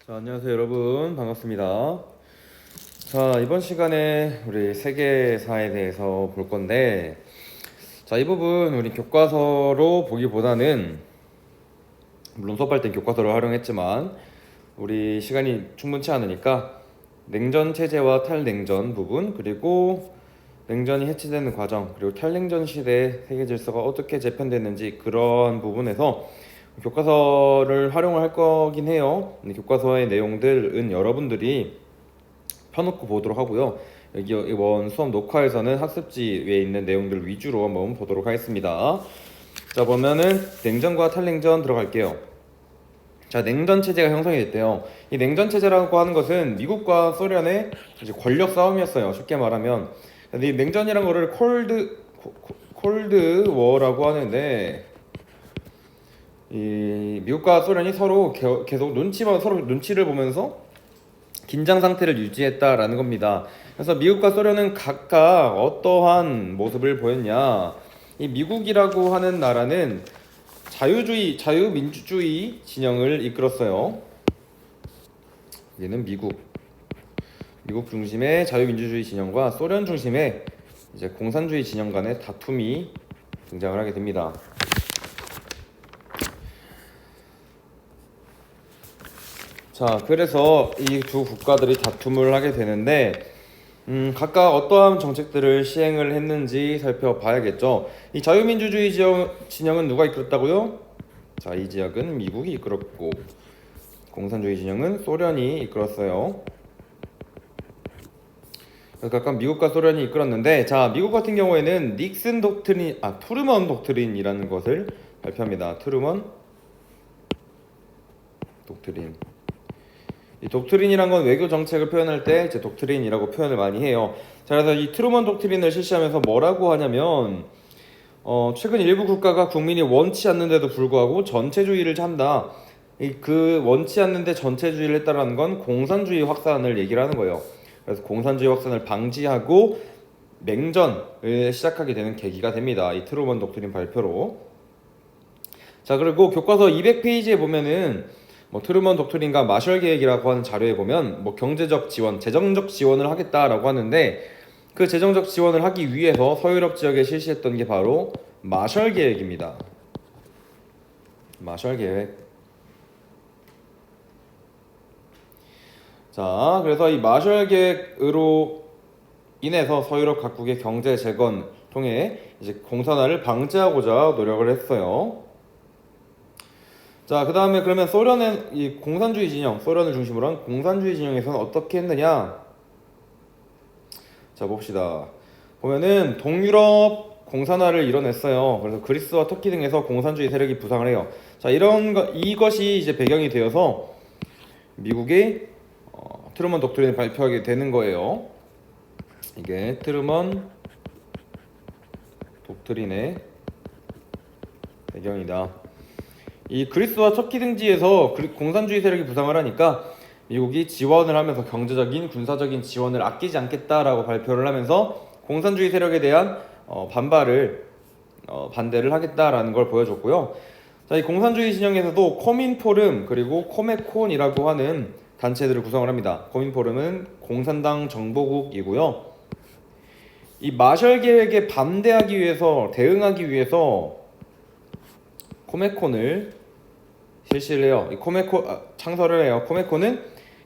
자, 안녕하세요 여러분, 반갑습니다. 자, 이번 시간에 우리 세계사에 대해서 볼 건데, 자, 이 부분 우리 교과서로 보기보다는, 물론 수업할 땐 교과서를 활용했지만 우리 시간이 충분치 않으니까 냉전 체제와 탈냉전 부분, 그리고 냉전이 해체되는 과정, 그리고 탈냉전 시대 세계 질서가 어떻게 재편됐는지 그런 부분에서 교과서를 활용을 할 거긴 해요. 근데 교과서의 내용들은 여러분들이 펴놓고 보도록 하고요. 여기 이번 수업 녹화에서는 학습지 위에 있는 내용들 위주로 한번 보도록 하겠습니다. 자, 보면은 냉전과 탈냉전 들어갈게요. 자, 냉전 체제가 형성이 됐대요. 이 냉전 체제라고 하는 것은 미국과 소련의 이제 권력 싸움이었어요. 쉽게 말하면. 근데 이 냉전이란 거를 콜드 워라고 하는데, 이 미국과 소련이 서로 계속 서로 눈치를 보면서 긴장 상태를 유지했다라는 겁니다. 그래서 미국과 소련은 각각 어떠한 모습을 보였냐? 이 미국이라고 하는 나라는 자유민주주의 진영을 이끌었어요. 얘는 미국 중심의 자유민주주의 진영과 소련 중심의 이제 공산주의 진영 간의 다툼이 등장을 하게 됩니다. 자, 그래서 이 두 국가들이 다툼을 하게 되는데, 각각 어떠한 정책들을 시행을 했는지 살펴봐야겠죠. 이 자유민주주의 진영은 누가 이끌었다고요? 자, 이 지역은 미국이 이끌었고, 공산주의 진영은 소련이 이끌었어요. 그래서 각각 미국과 소련이 이끌었는데, 자, 미국 같은 경우에는 트루먼 독트린이라는 것을 발표합니다. 트루먼 독트린. 이 독트린이란 건 외교 정책을 표현할 때 이제 독트린이라고 표현을 많이 해요. 자, 그래서 이 트루먼 독트린을 실시하면서 뭐라고 하냐면, 최근 일부 국가가 국민이 원치 않는데도 불구하고 전체주의를 한다. 그 원치 않는데 전체주의를 했다라는 건 공산주의 확산을 얘기를 하는 거예요. 그래서 공산주의 확산을 방지하고 냉전을 시작하게 되는 계기가 됩니다. 이 트루먼 독트린 발표로. 자, 그리고 교과서 200페이지에 보면은 트루먼 독트린과 마셜 계획이라고 하는 자료에 보면 경제적 지원, 재정적 지원을 하겠다라고 하는데, 그 재정적 지원을 하기 위해서 서유럽 지역에 실시했던 게 바로 마셜 계획입니다. 마셜 계획. 자, 그래서 이 마셜 계획으로 인해서 서유럽 각국의 경제 재건 통해 이제 공산화를 방지하고자 노력을 했어요. 자, 그 다음에 그러면 소련은 이 공산주의 진영, 소련을 중심으로 한 공산주의 진영에서는 어떻게 했느냐? 자, 봅시다. 보면은 동유럽 공산화를 이뤄냈어요. 그래서 그리스와 터키 등에서 공산주의 세력이 부상을 해요. 자, 이것이 이제 배경이 되어서 미국이 트루먼 독트린을 발표하게 되는 거예요. 이게 트루먼 독트린의 배경이다. 이 그리스와 터키 등지에서 공산주의 세력이 부상을 하니까 미국이 지원을 하면서 경제적인, 군사적인 지원을 아끼지 않겠다라고 발표를 하면서 공산주의 세력에 대한 반대를 하겠다라는 걸 보여줬고요. 자, 이 공산주의 진영에서도 코민포름 그리고 코메콘이라고 하는 단체들을 구성을 합니다. 코민포름은 공산당 정보국이고요. 이 마셜 계획에 대응하기 위해서 코메콘을 실시를 해요. 창설을 해요. 코메콘은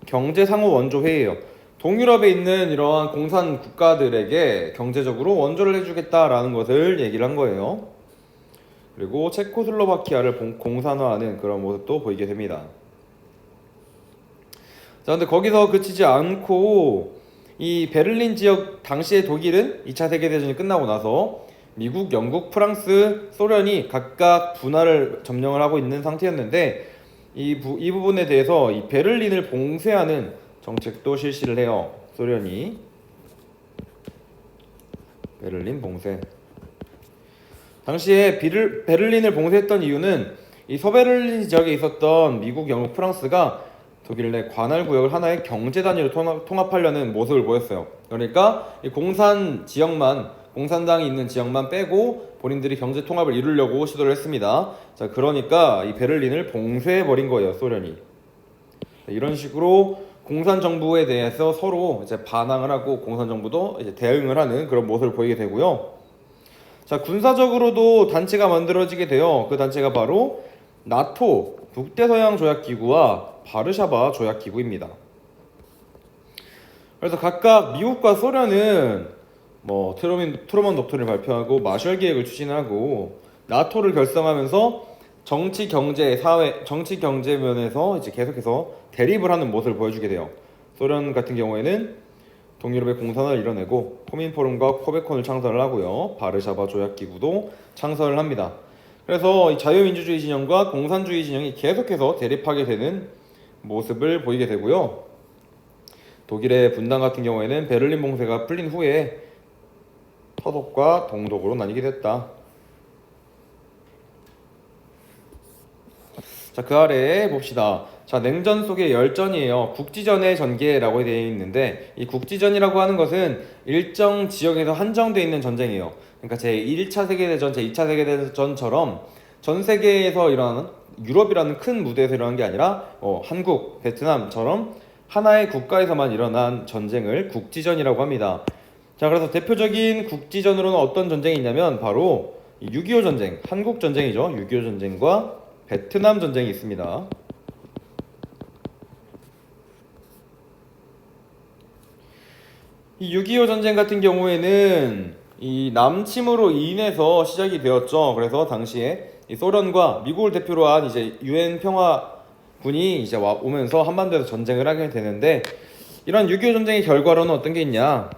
경제상호 원조회의예요. 동유럽에 있는 이러한 공산 국가들에게 경제적으로 원조를 해주겠다라는 것을 얘기를 한 거예요. 그리고 체코슬로바키아를 공산화하는 그런 모습도 보이게 됩니다. 자, 근데 거기서 그치지 않고 이 베를린 지역, 당시에 독일은 2차 세계대전이 끝나고 나서 미국, 영국, 프랑스, 소련이 각각 분할을 점령을 하고 있는 상태였는데, 이 부분에 대해서 이 베를린을 봉쇄하는 정책도 실시를 해요. 소련이. 베를린 봉쇄. 당시에 베를린을 봉쇄했던 이유는 이 서베를린 지역에 있었던 미국, 영국, 프랑스가 독일 내 관할 구역을 하나의 경제 단위로 통합하려는 모습을 보였어요. 그러니까 이 공산당이 있는 지역만 빼고 본인들이 경제 통합을 이루려고 시도를 했습니다. 자, 그러니까 이 베를린을 봉쇄해 버린 거예요, 소련이. 이런 식으로 공산 정부에 대해서 서로 이제 반항을 하고 공산 정부도 이제 대응을 하는 그런 모습을 보이게 되고요. 자, 군사적으로도 단체가 만들어지게 돼요. 그 단체가 바로 나토 북대서양 조약기구와 바르샤바 조약기구입니다. 그래서 각각 미국과 소련은 뭐 트루먼 독트린을 발표하고 마셜 계획을 추진하고 나토를 결성하면서 정치 경제 면에서 이제 계속해서 대립을 하는 모습을 보여주게 돼요. 소련 같은 경우에는 동유럽의 공산화를 이뤄내고 코민포럼과 코베콘을 창설을 하고요. 바르샤바 조약기구도 창설을 합니다. 그래서 이 자유민주주의 진영과 공산주의 진영이 계속해서 대립하게 되는 모습을 보이게 되고요. 독일의 분단 같은 경우에는 베를린 봉쇄가 풀린 후에 서독과 동독으로 나뉘게 됐다. 자, 그 아래에 봅시다. 자, 냉전 속의 열전이에요. 국지전의 전개라고 되어 있는데 이 국지전이라고 하는 것은 일정 지역에서 한정되어 있는 전쟁이에요. 그러니까 제1차 세계대전, 제2차 세계대전처럼 전 세계에서 일어나는 유럽이라는 큰 무대에서 일어나는 게 아니라 한국, 베트남처럼 하나의 국가에서만 일어난 전쟁을 국지전이라고 합니다. 자, 그래서 대표적인 국지전으로는 어떤 전쟁이 있냐면 바로 6.25 전쟁, 한국 전쟁이죠. 6.25 전쟁과 베트남 전쟁이 있습니다. 이 6.25 전쟁 같은 경우에는 이 남침으로 인해서 시작이 되었죠. 그래서 당시에 이 소련과 미국을 대표로 한 이제 유엔 평화군이 이제 오면서 한반도에서 전쟁을 하게 되는데 이런 6.25 전쟁의 결과로는 어떤 게 있냐?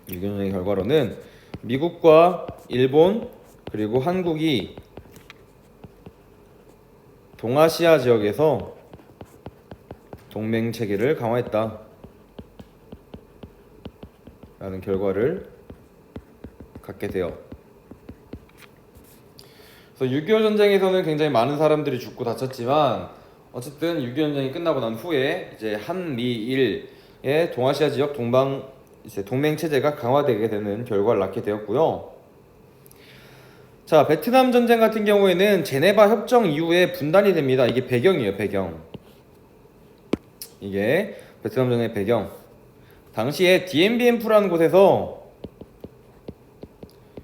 6.25 전쟁의 결과로는 미국과 일본 그리고 한국이 동아시아 지역에서 동맹 체계를 강화했다 라는 결과를 갖게 돼요. 그래서 6.25 전쟁에서는 굉장히 많은 사람들이 죽고 다쳤지만 어쨌든 6.25 전쟁이 끝나고 난 후에 이제 한미일의 동아시아 지역 동맹 체제가 강화되게 되는 결과를 낳게 되었고요. 자, 베트남 전쟁 같은 경우에는 제네바 협정 이후에 분단이 됩니다. 이게 배경이에요, 배경. 이게 베트남 전쟁의 배경. 당시에 디엠비엠프라는 곳에서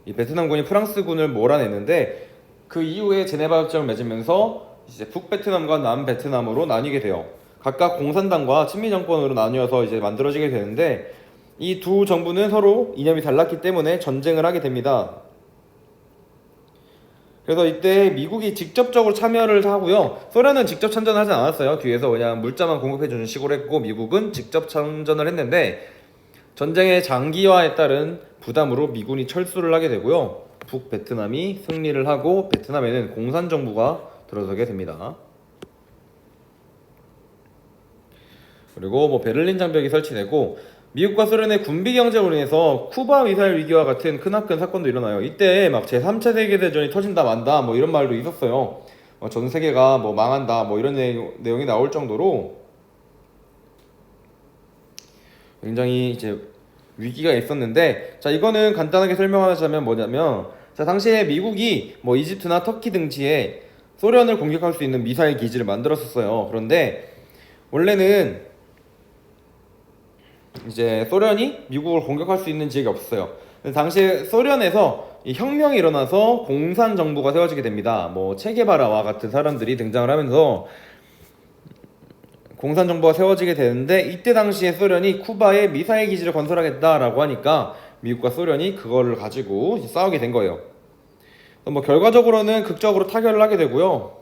이 베트남군이 프랑스군을 몰아냈는데 그 이후에 제네바 협정을 맺으면서 이제 북베트남과 남베트남으로 나뉘게 돼요. 각각 공산당과 친미정권으로 나뉘어서 이제 만들어지게 되는데 이 두 정부는 서로 이념이 달랐기 때문에 전쟁을 하게 됩니다. 그래서 이때 미국이 직접적으로 참여를 하고요. 소련은 직접 참전하지 않았어요. 뒤에서 그냥 물자만 공급해주는 식으로 했고 미국은 직접 참전을 했는데 전쟁의 장기화에 따른 부담으로 미군이 철수를 하게 되고요. 북베트남이 승리를 하고 베트남에는 공산정부가 들어서게 됩니다. 그리고 뭐 베를린 장벽이 설치되고 미국과 소련의 군비 경쟁으로 인해서 쿠바 미사일 위기와 같은 크나큰 사건도 일어나요. 이때 막 제3차 세계대전이 터진다 만다 뭐 이런 말도 있었어요. 전 세계가 뭐 망한다 뭐 이런 내용이 나올 정도로 굉장히 이제 위기가 있었는데 자, 이거는 간단하게 설명하자면 뭐냐면 자, 당시에 미국이 뭐 이집트나 터키 등지에 소련을 공격할 수 있는 미사일 기지를 만들었었어요. 그런데 원래는 이제 소련이 미국을 공격할 수 있는 지역이 없었어요. 당시에 소련에서 이 혁명이 일어나서 공산 정부가 세워지게 됩니다. 뭐 체게바라와 같은 사람들이 등장을 하면서 공산 정부가 세워지게 되는데 이때 당시에 소련이 쿠바에 미사일 기지를 건설하겠다라고 하니까 미국과 소련이 그거를 가지고 싸우게 된 거예요. 뭐 결과적으로는 극적으로 타결을 하게 되고요.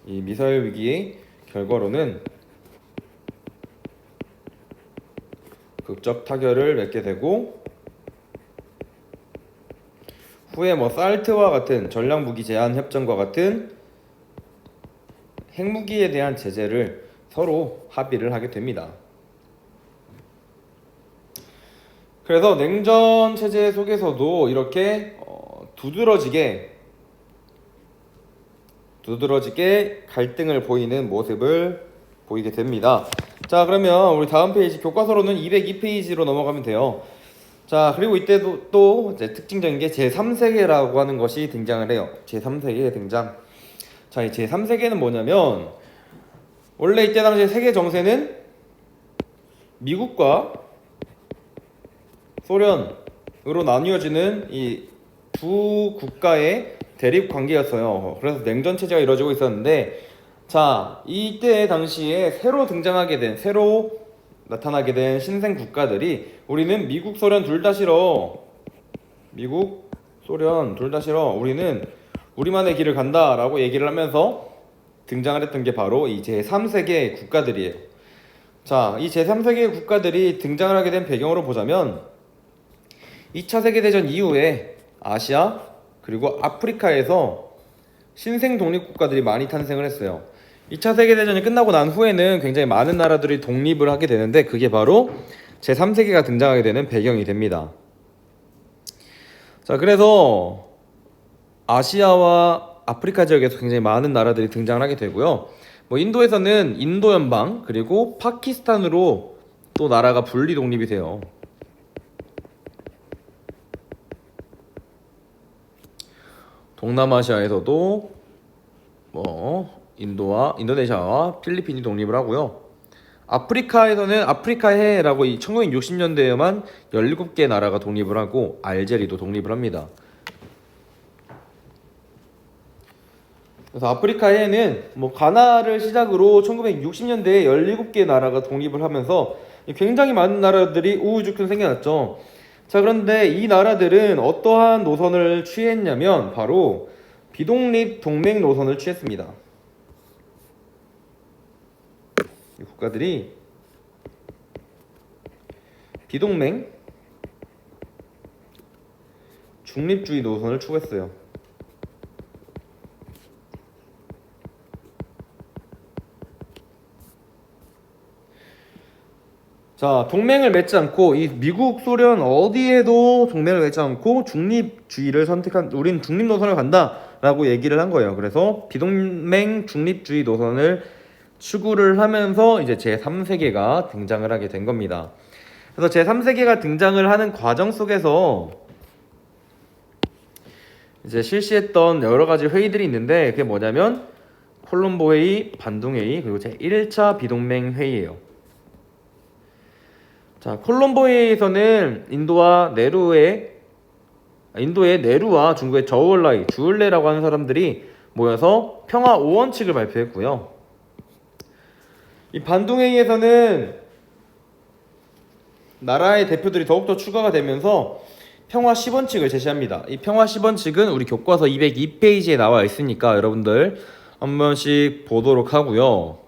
이 미사일 위기의 결과로는 극적 타결을 맺게 되고 후에 뭐 살트와 같은 전략무기 제한 협정과 같은 핵무기에 대한 제재를 서로 합의를 하게 됩니다. 그래서 냉전 체제 속에서도 이렇게 두드러지게 갈등을 보이는 모습을 보이게 됩니다. 자, 그러면 우리 다음 페이지 교과서로는 202페이지로 넘어가면 돼요. 자, 그리고 이때도 또 이제 특징적인 게 제3세계라고 하는 것이 등장을 해요. 제3세계 등장. 자, 이 제3세계는 뭐냐면 원래 이때 당시에 세계 정세는 미국과 소련으로 나뉘어지는 이 두 국가의 대립 관계였어요. 그래서 냉전 체제가 이루어지고 있었는데, 자, 이때 당시에 새로 나타나게 된 신생 국가들이 우리는 미국, 소련 둘 다 싫어. 미국, 소련 둘 다 싫어. 우리는 우리만의 길을 간다라고 얘기를 하면서 등장을 했던 게 바로 이 제3세계 국가들이에요. 자, 이 제3세계 국가들이 등장을 하게 된 배경으로 보자면 2차 세계대전 이후에 아시아 그리고 아프리카에서 신생 독립국가들이 많이 탄생을 했어요. 2차 세계대전이 끝나고 난 후에는 굉장히 많은 나라들이 독립을 하게 되는데, 그게 바로 제3세계가 등장하게 되는 배경이 됩니다. 자, 그래서 아시아와 아프리카 지역에서 굉장히 많은 나라들이 등장을 하게 되고요. 뭐 인도에서는 인도 연방 그리고 파키스탄으로 또 나라가 분리 독립이 돼요. 동남아시아에서도 뭐 인도네시아와 필리핀이 독립을 하고요. 아프리카에서는 아프리카해라고 이 1960년대에만 17개 나라가 독립을 하고 알제리도 독립을 합니다. 그래서 아프리카해는 뭐 가나를 시작으로 1960년대에 17개 나라가 독립을 하면서 굉장히 많은 나라들이 우후죽순 생겨났죠. 자, 그런데 이 나라들은 어떠한 노선을 취했냐면 바로 비독립 동맹 노선을 취했습니다. 이 국가들이 비동맹 중립주의 노선을 추구했어요. 자, 동맹을 맺지 않고 이 미국, 소련 어디에도 동맹을 맺지 않고 중립주의를 선택한, 우린 중립 노선을 간다라고 얘기를 한 거예요. 그래서 비동맹 중립주의 노선을 추구를 하면서 이제 제3세계가 등장을 하게 된 겁니다. 그래서 제3세계가 등장을 하는 과정 속에서 이제 실시했던 여러 가지 회의들이 있는데, 그게 뭐냐면 콜롬보 회의, 반둥 회의, 그리고 제1차 비동맹 회의예요. 자, 콜롬보 회의에서는 인도의 네루와 중국의 저울라이, 주울레라고 하는 사람들이 모여서 평화 5원칙을 발표했고요. 이 반둥 회의에서는 나라의 대표들이 더욱더 추가가 되면서 평화 10원칙을 제시합니다. 이 평화 10원칙은 우리 교과서 202페이지에 나와 있으니까 여러분들 한 번씩 보도록 하고요.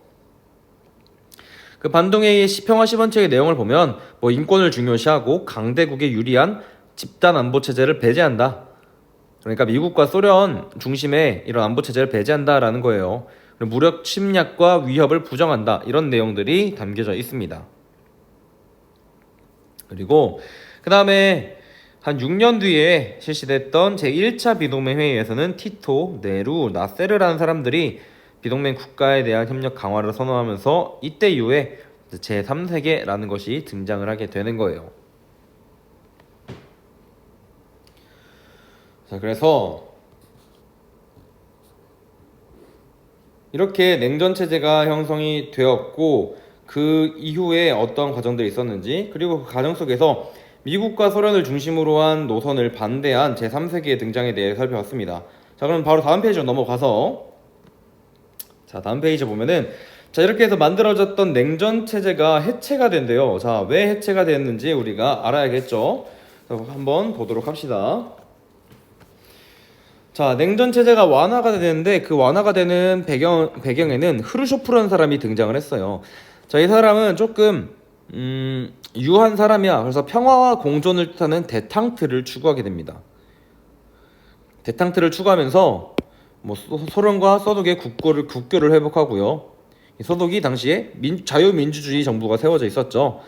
그 반둥회의의 평화 10원칙의 내용을 보면 뭐 인권을 중요시하고 강대국에 유리한 집단 안보 체제를 배제한다. 그러니까 미국과 소련 중심의 이런 안보 체제를 배제한다라는 거예요. 무력 침략과 위협을 부정한다. 이런 내용들이 담겨져 있습니다. 그리고 그 다음에 한 6년 뒤에 실시됐던 제1차 비동맹 회의에서는 티토, 네루, 나세르라는 사람들이 비동맹 국가에 대한 협력 강화를 선언하면서 이때 이후에 제3세계라는 것이 등장을 하게 되는 거예요. 자, 그래서 이렇게 냉전 체제가 형성이 되었고, 그 이후에 어떤 과정들이 있었는지, 그리고 그 과정 속에서 미국과 소련을 중심으로 한 노선을 반대한 제3세계의 등장에 대해 살펴봤습니다. 자, 그럼 바로 다음 페이지로 넘어가서, 자, 다음 페이지 보면은, 자, 이렇게 해서 만들어졌던 냉전 체제가 해체가 된대요. 자, 왜 해체가 됐는지 우리가 알아야겠죠. 자, 한번 보도록 합시다. 자, 냉전 체제가 완화가 되는데, 그 완화가 되는 배경에는 흐르쇼프라는 사람이 등장을 했어요. 자, 이 사람은 조금 유한 사람이야. 그래서 평화와 공존을 뜻하는 데탕트를 추구하게 됩니다. 데탕트를 추구하면서 뭐 소련과 서독의 국교를 회복하고요. 이 서독이 당시에 자유민주주의 정부가 세워져 있었죠.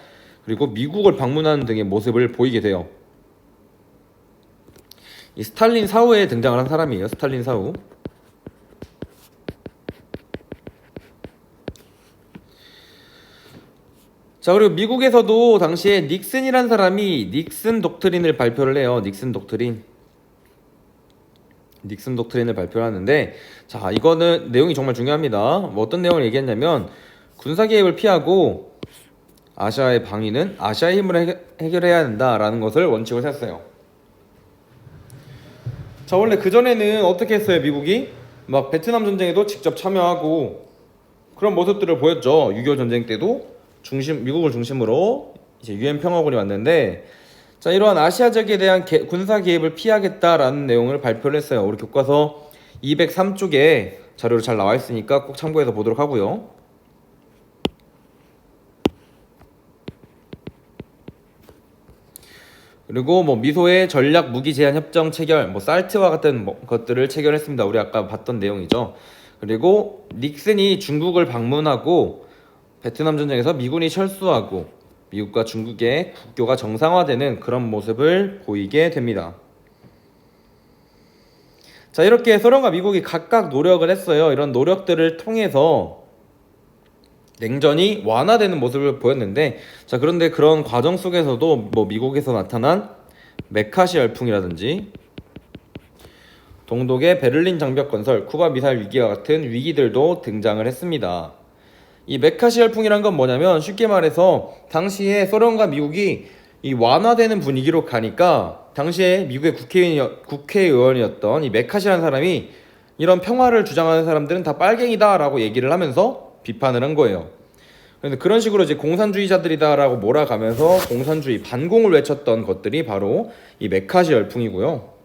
그리고 미국을 방문하는 등의 모습을 보이게 돼요. 이 스탈린 사후에 등장을 한 사람이에요. 스탈린 사후. 자, 그리고 미국에서도 당시에 닉슨이란 사람이 닉슨 독트린을 발표를 해요. 닉슨 독트린. 닉슨 독트린을 발표하는데, 자, 이거는 내용이 정말 중요합니다. 뭐 어떤 내용을 얘기했냐면, 군사 개입을 피하고 아시아의 방위는 아시아의 힘으로 해결해야 한다라는 것을 원칙으로 세웠어요. 자, 원래 그전에는 어떻게 했어요? 미국이 막 베트남 전쟁에도 직접 참여하고 그런 모습들을 보였죠. 6.25 전쟁 때도 미국을 중심으로 이제 유엔 평화군이 왔는데, 자, 이러한 아시아 지역에 대한 군사 개입을 피하겠다라는 내용을 발표를 했어요. 우리 교과서 203쪽에 자료로 잘 나와 있으니까 꼭 참고해서 보도록 하고요. 그리고 뭐 미소의 전략 무기 제한 협정 체결, 뭐 살트와 같은 것들을 체결했습니다. 우리 아까 봤던 내용이죠. 그리고 닉슨이 중국을 방문하고 베트남 전쟁에서 미군이 철수하고 미국과 중국의 국교가 정상화되는 그런 모습을 보이게 됩니다. 자, 이렇게 소련과 미국이 각각 노력을 했어요. 이런 노력들을 통해서 냉전이 완화되는 모습을 보였는데, 자, 그런데 그런 과정 속에서도 뭐 미국에서 나타난 메카시 열풍이라든지 동독의 베를린 장벽 건설, 쿠바 미사일 위기와 같은 위기들도 등장을 했습니다. 이 메카시 열풍이란 건 뭐냐면, 쉽게 말해서 당시에 소련과 미국이 이 완화되는 분위기로 가니까 당시에 미국의 국회의원이었던 이 메카시라는 사람이 이런 평화를 주장하는 사람들은 다 빨갱이다 라고 얘기를 하면서 비판을 한 거예요. 그런데 그런 식으로 이제 공산주의자들이다라고 몰아가면서 공산주의 반공을 외쳤던 것들이 바로 이 메카시 열풍이고요.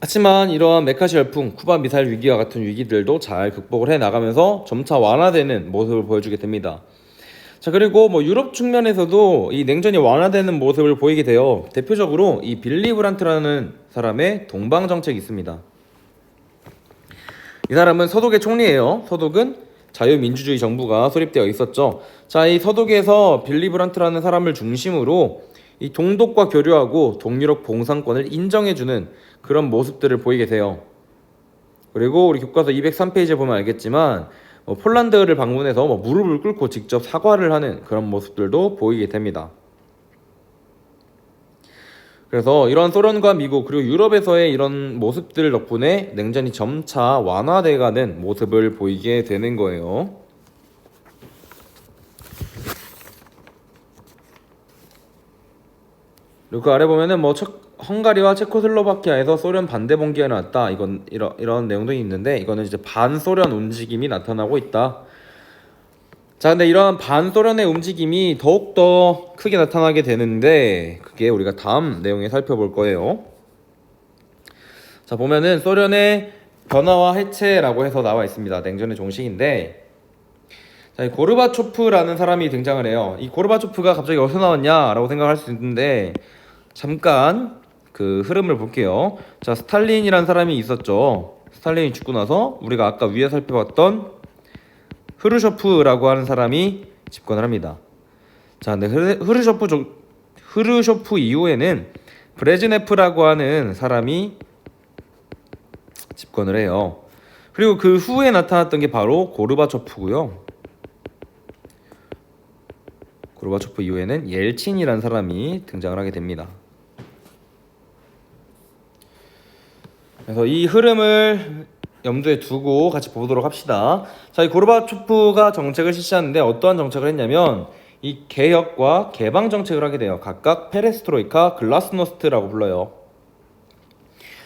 하지만 이러한 메카시 열풍, 쿠바 미사일 위기와 같은 위기들도 잘 극복을 해 나가면서 점차 완화되는 모습을 보여주게 됩니다. 자, 그리고 뭐 유럽 측면에서도 이 냉전이 완화되는 모습을 보이게 돼요. 대표적으로 이 빌리 브란트라는 사람의 동방 정책이 있습니다. 이 사람은 서독의 총리예요. 서독은 자유민주주의 정부가 수립되어 있었죠. 자, 이 서독에서 빌리 브란트라는 사람을 중심으로 이 동독과 교류하고 동유럽 공산권을 인정해주는 그런 모습들을 보이게 돼요. 그리고 우리 교과서 203페이지에 보면 알겠지만 폴란드를 방문해서 무릎을 꿇고 직접 사과를 하는 그런 모습들도 보이게 됩니다. 그래서 이런 소련과 미국 그리고 유럽에서의 이런 모습들 덕분에 냉전이 점차 완화돼가는 모습을 보이게 되는 거예요. 그리고 그 아래 보면은 헝가리와 체코슬로바키아에서 소련 반대 봉기가 나왔다. 이런 내용도 있는데, 이거는 이제 반소련 움직임이 나타나고 있다. 자, 근데 이러한 반소련의 움직임이 더욱더 크게 나타나게 되는데, 그게 우리가 다음 내용에 살펴볼 거예요. 자, 보면은 소련의 변화와 해체라고 해서 나와 있습니다. 냉전의 종식인데, 자, 이 고르바초프라는 사람이 등장을 해요. 이 고르바초프가 갑자기 어디서 나왔냐라고 생각할 수 있는데, 잠깐 그 흐름을 볼게요. 자, 스탈린이라는 사람이 있었죠. 스탈린이 죽고 나서 우리가 아까 위에 살펴봤던 흐르쇼프라고 하는 사람이 집권을 합니다. 자, 근데 흐르쇼프 이후에는 브레즈네프라고 하는 사람이 집권을 해요. 그리고 그 후에 나타났던 게 바로 고르바초프고요. 고르바초프 이후에는 옐친이라는 사람이 등장을 하게 됩니다. 그래서 이 흐름을 염두에 두고 같이 보도록 합시다. 자, 이 고르바초프가 정책을 실시하는데 어떠한 정책을 했냐면 이 개혁과 개방 정책을 하게 돼요. 각각 페레스트로이카, 글라스노스트라고 불러요.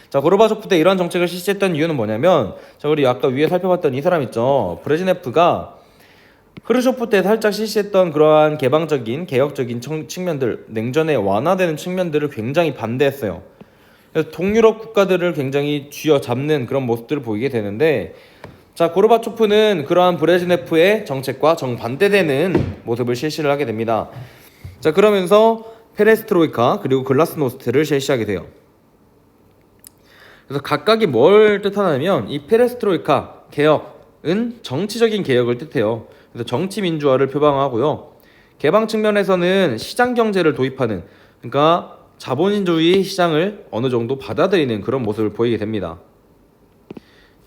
자, 고르바초프 때 이런 정책을 실시했던 이유는 뭐냐면, 자, 우리 아까 위에 살펴봤던 이 사람 있죠. 브레즈네프가 흐르쇼프 때 살짝 실시했던 그러한 개방적인, 개혁적인 측면들, 냉전의 완화되는 측면들을 굉장히 반대했어요. 그래서 동유럽 국가들을 굉장히 쥐어잡는 그런 모습들을 보이게 되는데, 자, 고르바초프는 그러한 브레즈네프의 정책과 정반대되는 모습을 실시를 하게 됩니다. 자, 그러면서 페레스트로이카 그리고 글라스노스트를 실시하게 돼요. 그래서 각각이 뭘 뜻하냐면, 이 페레스트로이카 개혁은 정치적인 개혁을 뜻해요. 그래서 정치 민주화를 표방하고요. 개방 측면에서는 시장 경제를 도입하는, 그러니까 자본주의 시장을 어느 정도 받아들이는 그런 모습을 보이게 됩니다.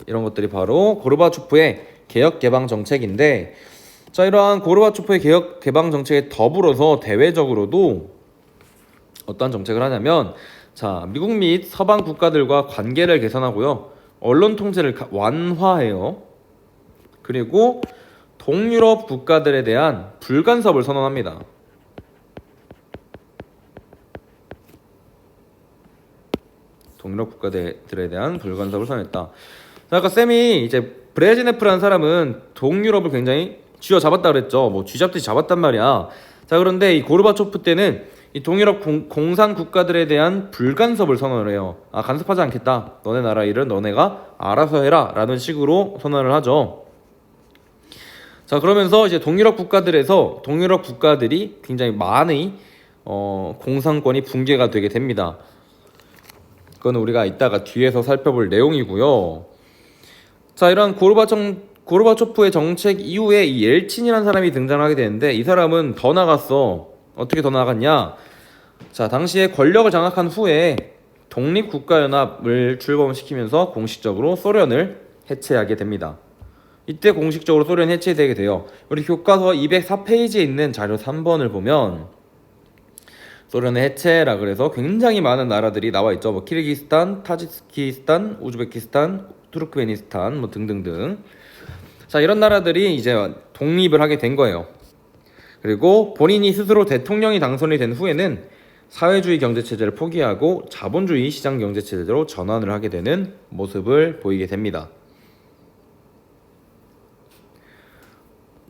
이런 것들이 바로 고르바초프의 개혁 개방 정책인데, 자, 이러한 고르바초프의 개혁 개방 정책에 더불어서 대외적으로도 어떠한 정책을 하냐면, 자, 미국 및 서방 국가들과 관계를 개선하고요. 언론 통제를 완화해요. 그리고 동유럽 국가들에 대한 불간섭을 선언합니다. 동유럽 국가들에 대한 불간섭을 선언했다. 아까 쌤이 이제 브레즈네프라는 사람은 동유럽을 굉장히 쥐어잡았다 그랬죠. 뭐 쥐잡듯이 잡았단 말이야. 자, 그런데 이 고르바초프 때는 이 동유럽 공산 국가들에 대한 불간섭을 선언을 해요. 아, 간섭하지 않겠다. 너네 나라 일은 너네가 알아서 해라 라는 식으로 선언을 하죠. 자, 그러면서 이제 동유럽 국가들이 굉장히 많이 공산권이 붕괴가 되게 됩니다. 그건 우리가 이따가 뒤에서 살펴볼 내용이고요. 자, 이런 고르바초프의 정책 이후에 이 옐친이라는 사람이 등장하게 되는데, 이 사람은 더 나갔어. 어떻게 더 나갔냐? 자, 당시에 권력을 장악한 후에 독립국가연합을 출범시키면서 공식적으로 소련을 해체하게 됩니다. 이때 공식적으로 소련이 해체되게 돼요. 우리 교과서 204페이지에 있는 자료 3번을 보면 소련의 해체라 그래서 굉장히 많은 나라들이 나와 있죠. 뭐 키르기스탄, 타지키스탄, 우즈베키스탄, 투르크메니스탄 뭐 등등등. 자, 이런 나라들이 이제 독립을 하게 된 거예요. 그리고 본인이 스스로 대통령이 당선이 된 후에는 사회주의 경제체제를 포기하고 자본주의 시장 경제체제로 전환을 하게 되는 모습을 보이게 됩니다.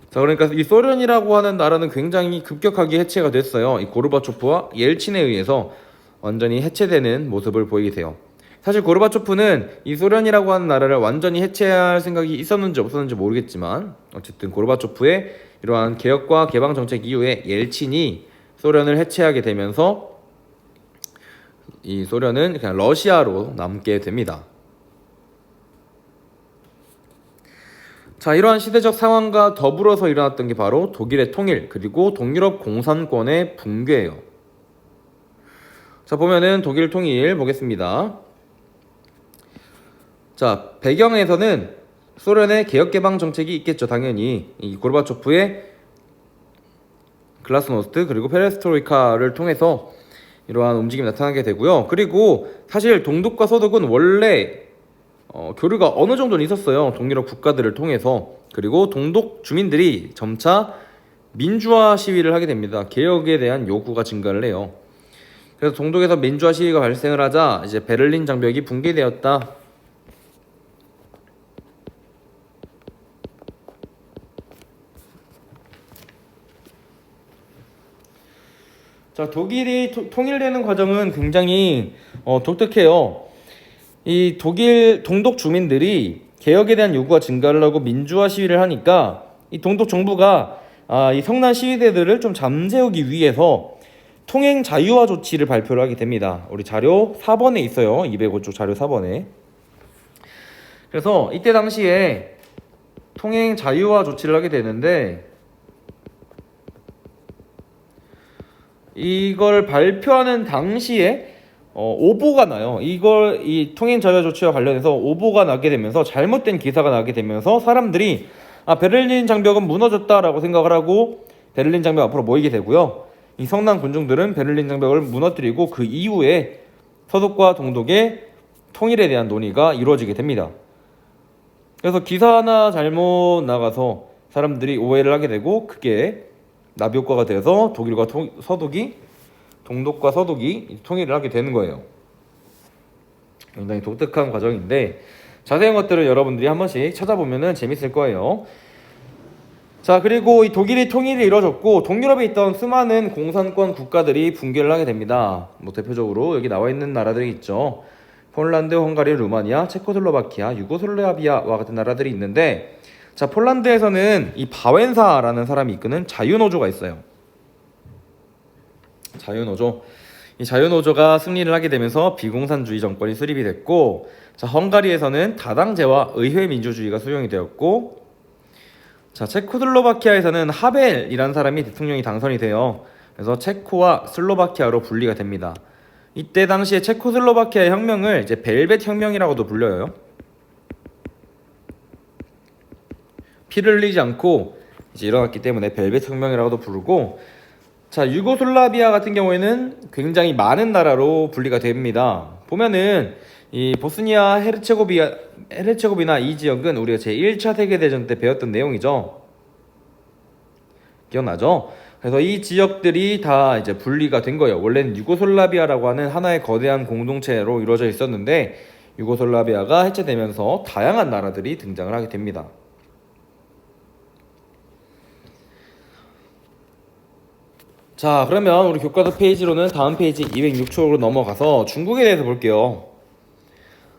자, 그러니까 이 소련이라고 하는 나라는 굉장히 급격하게 해체가 됐어요. 이 고르바초프와 옐친에 의해서 완전히 해체되는 모습을 보이게 돼요. 사실 고르바초프는 이 소련이라고 하는 나라를 완전히 해체할 생각이 있었는지 없었는지 모르겠지만, 어쨌든 고르바초프의 이러한 개혁과 개방 정책 이후에 옐친이 소련을 해체하게 되면서 이 소련은 그냥 러시아로 남게 됩니다. 자, 이러한 시대적 상황과 더불어서 일어났던 게 바로 독일의 통일, 그리고 동유럽 공산권의 붕괴예요. 자, 보면은 독일 통일 보겠습니다. 자, 배경에서는 소련의 개혁 개방 정책이 있겠죠. 당연히 이 고르바초프의 글라스노스트 그리고 페레스트로이카를 통해서 이러한 움직임이 나타나게 되고요. 그리고 사실 동독과 서독은 원래 교류가 어느 정도는 있었어요. 동유럽 국가들을 통해서. 그리고 동독 주민들이 점차 민주화 시위를 하게 됩니다. 개혁에 대한 요구가 증가를 해요. 그래서 동독에서 민주화 시위가 발생을 하자 이제 베를린 장벽이 붕괴되었다. 자, 독일이 통일되는 과정은 굉장히 독특해요. 이 독일 동독 주민들이 개혁에 대한 요구가 증가를 하고 민주화 시위를 하니까 이 동독 정부가 이 성난 시위대들을 좀 잠재우기 위해서 통행 자유화 조치를 발표를 하게 됩니다. 우리 자료 4번에 있어요. 205쪽 자료 4번에. 그래서 이때 당시에 통행 자유화 조치를 하게 되는데, 이걸 발표하는 당시에 오보가 나요. 이 통행 자유화 조치와 관련해서 오보가 나게 되면서 잘못된 기사가 나게 되면서 사람들이 베를린 장벽은 무너졌다라고 생각을 하고 베를린 장벽 앞으로 모이게 되고요. 이 성난 군중들은 베를린 장벽을 무너뜨리고 그 이후에 서독과 동독의 통일에 대한 논의가 이루어지게 됩니다. 그래서 기사 하나 잘못 나가서 사람들이 오해를 하게 되고 그게 나비 효과가 되어서 독일과 동독과 서독이 통일을 하게 되는 거예요. 굉장히 독특한 과정인데 자세한 것들을 여러분들이 한 번씩 찾아보면 재밌을 거예요. 자, 그리고 이 독일이 통일이 이루어졌고 동유럽에 있던 수많은 공산권 국가들이 붕괴를 하게 됩니다. 뭐 대표적으로 여기 나와 있는 나라들이 있죠. 폴란드, 헝가리, 루마니아, 체코슬로바키아, 유고슬라비아와 같은 나라들이 있는데, 자, 폴란드에서는 이 바웬사라는 사람이 이끄는 자유노조가 있어요. 자유노조. 이 자유노조가 승리를 하게 되면서 비공산주의 정권이 수립이 됐고, 자, 헝가리에서는 다당제와 의회 민주주의가 수용이 되었고, 자, 체코슬로바키아에서는 하벨이라는 사람이 대통령이 당선이 돼요. 그래서 체코와 슬로바키아로 분리가 됩니다. 이때 당시에 체코슬로바키아의 혁명을 이제 벨벳 혁명이라고도 불려요. 피를 흘리지 않고 이제 일어났기 때문에 벨벳 혁명이라고도 부르고, 자, 유고슬라비아 같은 경우에는 굉장히 많은 나라로 분리가 됩니다. 보면은 이 보스니아 헤르체고비나 이 지역은 우리가 제1차 세계대전 때 배웠던 내용이죠. 기억나죠? 그래서 이 지역들이 다 이제 분리가 된 거예요. 원래는 유고슬라비아라고 하는 하나의 거대한 공동체로 이루어져 있었는데 유고슬라비아가 해체되면서 다양한 나라들이 등장을 하게 됩니다. 자, 그러면 우리 교과서 페이지로는 다음 페이지 206초로 넘어가서 중국에 대해서 볼게요.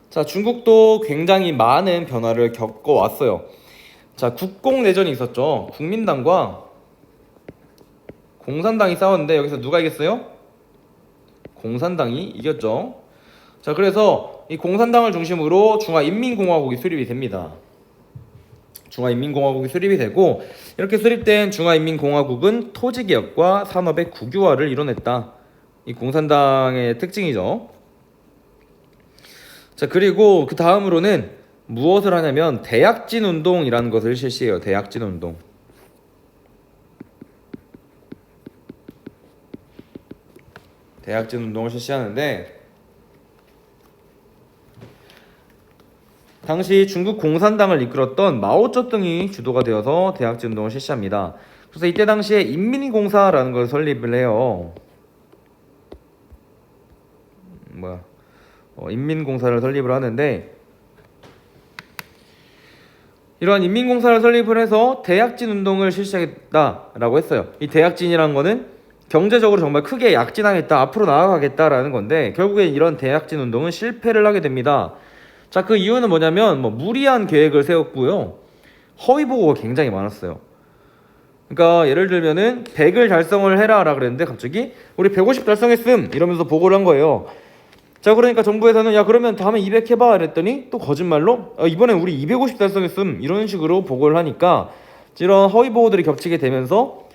자, 중국도 굉장히 많은 변화를 겪어왔어요. 자, 국공내전이 있었죠. 국민당과 공산당이 싸웠는데 여기서 누가 이겼어요? 공산당이 이겼죠. 자, 그래서 이 공산당을 중심으로 중화인민공화국이 수립이 됩니다. 중화인민공화국이 수립이 되고, 이렇게 수립된 중화인민공화국은 토지개혁과 산업의 국유화를 이뤄냈다. 이 공산당의 특징이죠. 자, 그리고 그 다음으로는 무엇을 하냐면 대약진 운동이라는 것을 실시해요. 대약진 운동. 대약진 운동을 실시하는데, 당시 중국 공산당을 이끌었던 마오쩌둥이 주도가 되어서 대약진 운동을 실시합니다. 그래서 이때 당시에 인민공사라는 걸 설립을 해요. 인민공사를 설립을 하는데, 이러한 인민공사를 설립을 해서 대약진 운동을 실시하겠다라고 했어요. 이 대약진이라는 거는 경제적으로 정말 크게 약진하겠다, 앞으로 나아가겠다라는 건데, 결국에 이런 대약진 운동은 실패를 하게 됩니다. 자, 그 이유는 뭐냐면 무리한 계획을 세웠고요, 허위 보고가 굉장히 많았어요. 그러니까 예를 들면은 100을 달성을 해라라 그랬는데 갑자기 우리 150 달성했음 이러면서 보고를 한 거예요. 자, 그러니까 정부에서는 야, 그러면 다음에 200 해봐 이랬더니 또 거짓말로 이번엔 우리 250 달성했음 이런 식으로 보고를 하니까 이런 허위 보고들이 겹치게 되면서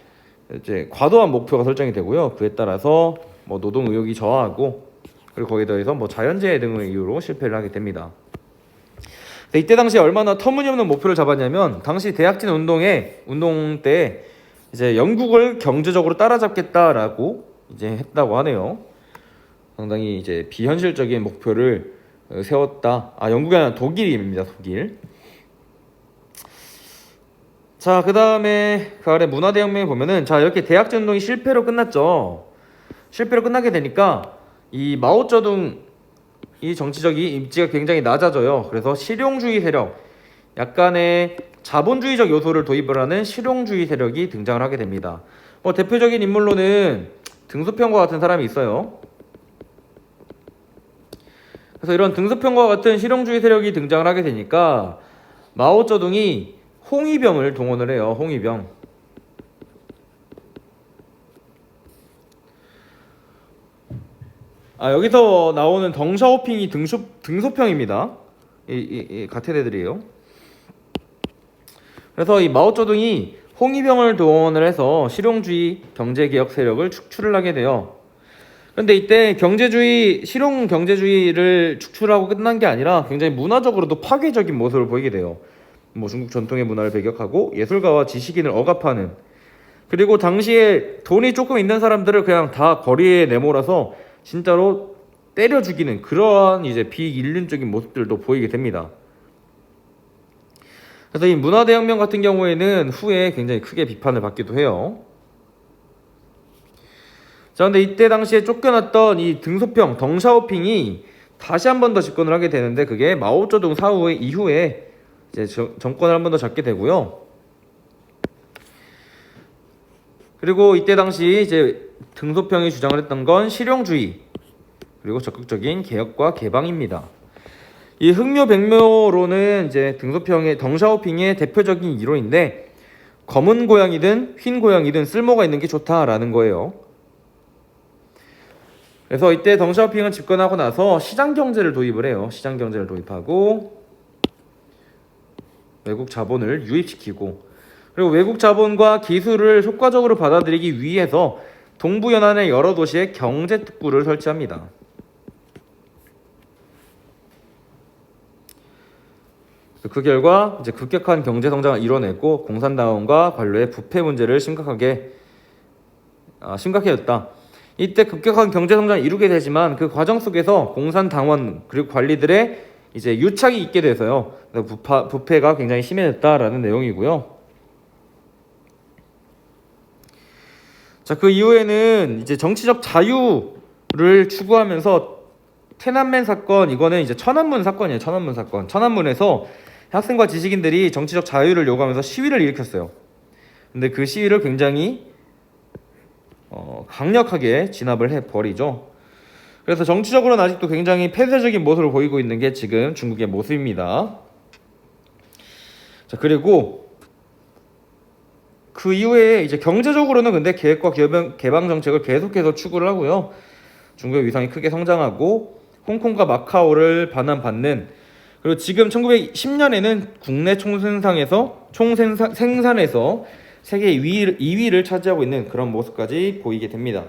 이제 과도한 목표가 설정이 되고요. 그에 따라서 노동 의욕이 저하하고, 그리고 거기에 더해서 자연재해 등의 이유로 실패를 하게 됩니다. 이때 당시에 얼마나 터무니없는 목표를 잡았냐면, 당시 대약진 운동 때 이제 영국을 경제적으로 따라잡겠다라고 이제 했다고 하네요. 상당히 이제 비현실적인 목표를 세웠다. 영국이 아니라 독일입니다. 독일. 자, 그 다음에 그 아래 문화대혁명에 보면은, 자, 이렇게 대약진 운동이 실패로 끝났죠. 실패로 끝나게 되니까 이 마오쩌둥 이 정치적인 입지가 굉장히 낮아져요. 그래서 실용주의 세력, 약간의 자본주의적 요소를 도입을 하는 실용주의 세력이 등장을 하게 됩니다. 대표적인 인물로는 등소평과 같은 사람이 있어요. 그래서 이런 등소평과 같은 실용주의 세력이 등장을 하게 되니까 마오쩌둥이 홍위병을 동원을 해요. 홍위병. 여기서 나오는 덩샤오핑이 등소평입니다. 이 같은 애들이에요. 그래서 이 마오쩌둥이 홍위병을 동원을 해서 실용주의 경제개혁 세력을 축출을 하게 돼요. 그런데 이때 실용 경제주의를 축출하고 끝난 게 아니라 굉장히 문화적으로도 파괴적인 모습을 보이게 돼요. 중국 전통의 문화를 배격하고 예술가와 지식인을 억압하는, 그리고 당시에 돈이 조금 있는 사람들을 그냥 다 거리에 내몰아서 진짜로 때려 죽이는 그러한 이제 비인륜적인 모습들도 보이게 됩니다. 그래서 이 문화대혁명 같은 경우에는 후에 굉장히 크게 비판을 받기도 해요. 자, 근데 이때 당시에 쫓겨났던 이 등소평 덩샤오핑이 다시 한 번 더 집권을 하게 되는데, 그게 마오쩌둥 이후에 이제 정권을 한 번 더 잡게 되고요. 그리고 이때 당시 이제 등소평이 주장을 했던 건 실용주의, 그리고 적극적인 개혁과 개방입니다. 이 흑묘백묘로는 이제 덩샤오핑의 대표적인 이론인데, 검은 고양이든 흰 고양이든 쓸모가 있는 게 좋다라는 거예요. 그래서 이때 덩샤오핑은 집권하고 나서 시장경제를 도입을 해요. 시장경제를 도입하고 외국 자본을 유입시키고, 그리고 외국 자본과 기술을 효과적으로 받아들이기 위해서 동부연안의 여러 도시에 경제특구를 설치합니다. 그 결과 이제 급격한 경제 성장을 이뤄냈고, 공산당원과 관료의 부패 문제를 심각하게 심각해졌다. 이때 급격한 경제 성장을 이루게 되지만 그 과정 속에서 공산당원 그리고 관리들의 이제 유착이 있게 돼서요. 부패가 굉장히 심해졌다라는 내용이고요. 자, 그 이후에는 이제 정치적 자유를 추구하면서 테난맨 사건, 이거는 이제 천안문 사건이에요. 천안문 사건. 천안문에서 학생과 지식인들이 정치적 자유를 요구하면서 시위를 일으켰어요. 근데 그 시위를 굉장히 강력하게 진압을 해버리죠. 그래서 정치적으로는 아직도 굉장히 폐쇄적인 모습을 보이고 있는 게 지금 중국의 모습입니다. 자, 그리고 그 이후에 이제 경제적으로는 근데 계획과 개방 정책을 계속해서 추구를 하고요. 중국의 위상이 크게 성장하고 홍콩과 마카오를 반환받는, 그리고 지금 1910년에는 국내 총생산에서 세계 2위를 차지하고 있는 그런 모습까지 보이게 됩니다.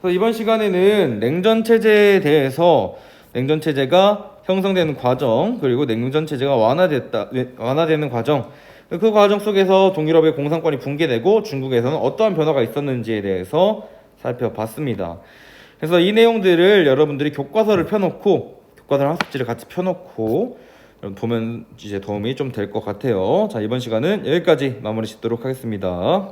그래서 이번 시간에는 냉전 체제에 대해서, 냉전 체제가 형성되는 과정, 그리고 냉전 체제가 완화되는 과정, 그 과정 속에서 동유럽의 공산권이 붕괴되고 중국에서는 어떠한 변화가 있었는지에 대해서 살펴봤습니다. 그래서 이 내용들을 여러분들이 교과서를 펴놓고, 교과서랑 학습지를 같이 펴놓고 보면 이제 도움이 좀 될 것 같아요. 자, 이번 시간은 여기까지 마무리 짓도록 하겠습니다.